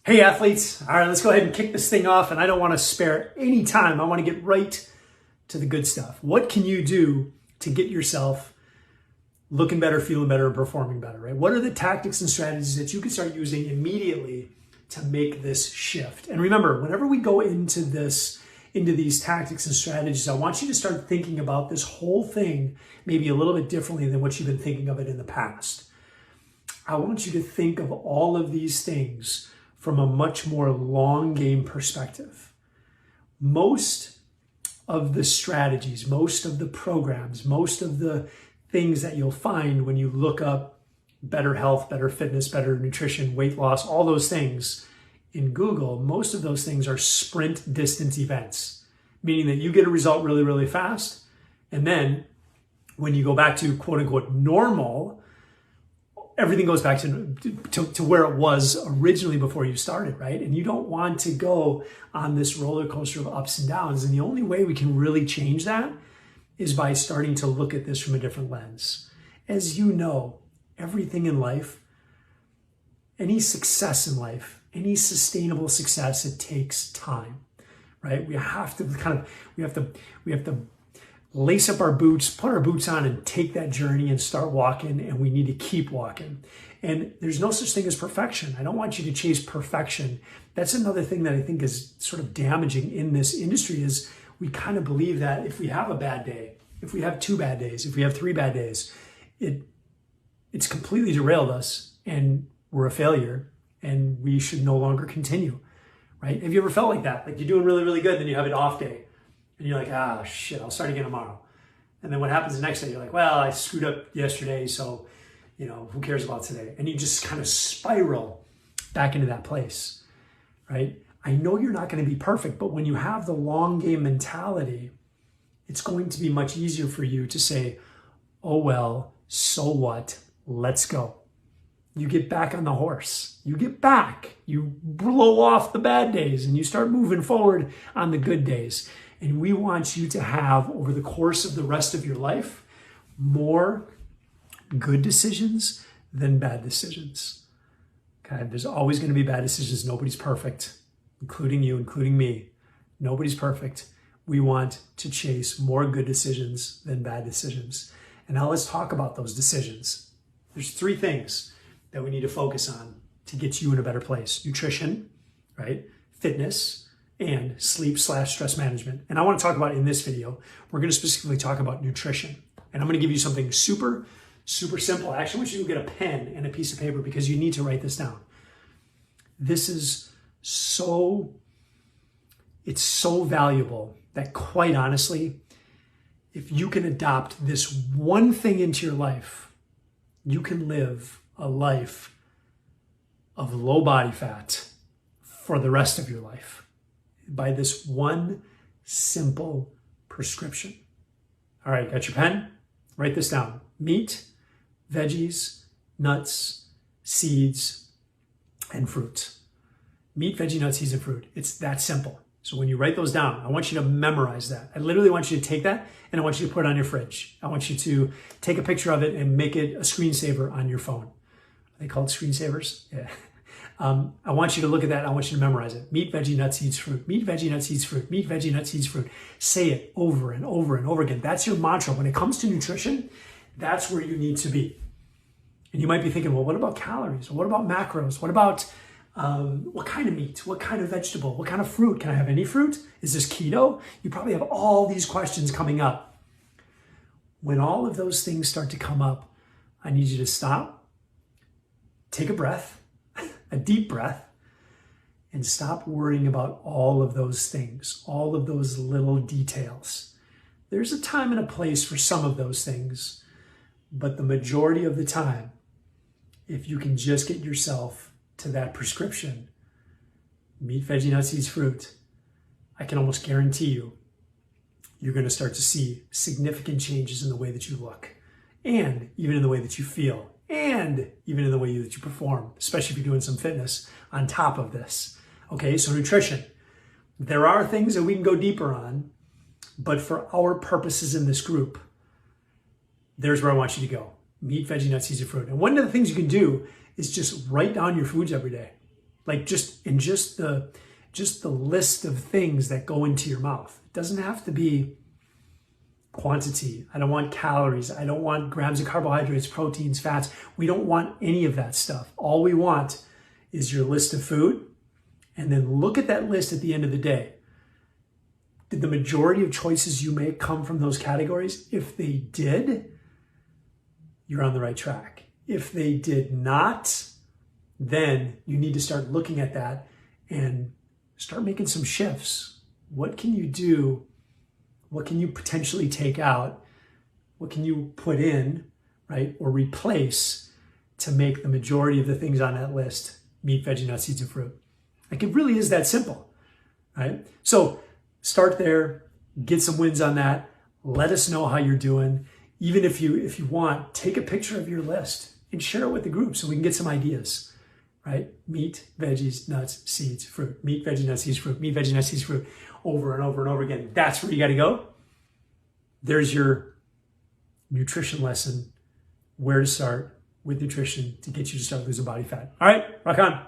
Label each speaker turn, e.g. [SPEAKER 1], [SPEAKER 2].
[SPEAKER 1] Hey athletes, all right, let's go ahead and kick this thing off, and I don't want to spare any time. I want to get right to the good stuff. What can you do to get yourself looking better, feeling better, and performing better, right? What are the tactics and strategies that you can start using immediately to make this shift? And remember, whenever we go into these tactics and strategies, I want you to start thinking about this whole thing maybe a little bit differently than what you've been thinking of it in the past. I want you to think of all of these things from a much more long game perspective. Most of the strategies, most of the programs, most of the things that you'll find when you look up better health, better fitness, better nutrition, weight loss, all those things in Google, most of those things are sprint distance events, meaning that you get a result really, really fast. And then when you go back to quote unquote normal, everything goes back to where it was originally before you started, right? And you don't want to go on this roller coaster of ups and downs. And the only way we can really change that is by starting to look at this from a different lens. As you know, everything in life, any success in life, any sustainable success, it takes time, right? We have to lace up our boots, put our boots on, and take that journey and start walking, and we need to keep walking. And there's no such thing as perfection. I don't want you to chase perfection. That's another thing that I think is sort of damaging in this industry is we kind of believe that if we have a bad day, if we have 2 bad days, if we have 3 bad days, it's completely derailed us and we're a failure and we should no longer continue, right? Have you ever felt like that? Like you're doing really, really good, then you have an off day. And you're like, ah, shit, I'll start again tomorrow. And then what happens the next day? You're like, well, I screwed up yesterday, so, who cares about today? And you just kind of spiral back into that place, right? I know you're not going to be perfect, but when you have the long game mentality, it's going to be much easier for you to say, oh, well, so what? Let's go. You get back on the horse. You get back. You blow off the bad days and you start moving forward on the good days. And we want you to have, over the course of the rest of your life, more good decisions than bad decisions. Okay? There's always going to be bad decisions. Nobody's perfect, including you, including me. Nobody's perfect. We want to chase more good decisions than bad decisions. And now let's talk about those decisions. There's 3 things that we need to focus on to get you in a better place. Nutrition, right? Fitness, and sleep/stress management. And I want to talk about in this video, we're going to specifically talk about nutrition. And I'm going to give you something super, super simple. I actually want you to get a pen and a piece of paper because you need to write this down. This is it's so valuable that quite honestly, if you can adopt this one thing into your life, you can live a life of low body fat for the rest of your life. By this one simple prescription. All right, got your pen? Write this down. Meat, veggies, nuts, seeds, and fruit. Meat, veggie, nuts, seeds, and fruit. It's that simple. So when you write those down, I want you to memorize that. I literally want you to take that and I want you to put it on your fridge. I want you to take a picture of it and make it a screensaver on your phone. Are they called screensavers? Yeah. I want you to look at that. I want you to memorize it. Meat, veggie, nuts, seeds, fruit. Meat, veggie, nuts, seeds, fruit. Meat, veggie, nuts, seeds, fruit. Say it over and over and over again. That's your mantra. When it comes to nutrition, that's where you need to be. And you might be thinking, well, what about calories? What about macros? What about what kind of meat? What kind of vegetable? What kind of fruit? Can I have any fruit? Is this keto? You probably have all these questions coming up. When all of those things start to come up, I need you to stop, take a breath, a deep breath, and stop worrying about all of those things, all of those little details. There's a time and a place for some of those things, but the majority of the time, if you can just get yourself to that prescription, meat, veggie, nuts, seeds, fruit, I can almost guarantee you're going to start to see significant changes in the way that you look, and even in the way that you feel, and even in the way that you perform, especially if you're doing some fitness on top of this. Okay, so nutrition. There are things that we can go deeper on, but for our purposes in this group, there's where I want you to go. Meat, veggie, nuts, seeds, and fruit. And one of the things you can do is just write down your foods every day. Like just the list of things that go into your mouth. It doesn't have to be quantity. I don't want calories. I don't want grams of carbohydrates, proteins, fats. We don't want any of that stuff. All we want is your list of food. And then look at that list at the end of the day. Did the majority of choices you make come from those categories? If they did, you're on the right track. If they did not, then you need to start looking at that and start making some shifts. What can you do? What can you potentially take out? What can you put in, right? Or replace to make the majority of the things on that list meat, veggie, nuts, seeds, and fruit? Like it really is that simple, right? So start there, get some wins on that. Let us know how you're doing. Even if you want, take a picture of your list and share it with the group so we can get some ideas, right? Meat, veggies, nuts, seeds, fruit. Meat, veggie, nuts, seeds, fruit. Meat, veggie, nuts, seeds, fruit. Over and over and over again. That's where you got to go. There's your nutrition lesson, where to start with nutrition to get you to start losing body fat. All right, rock on.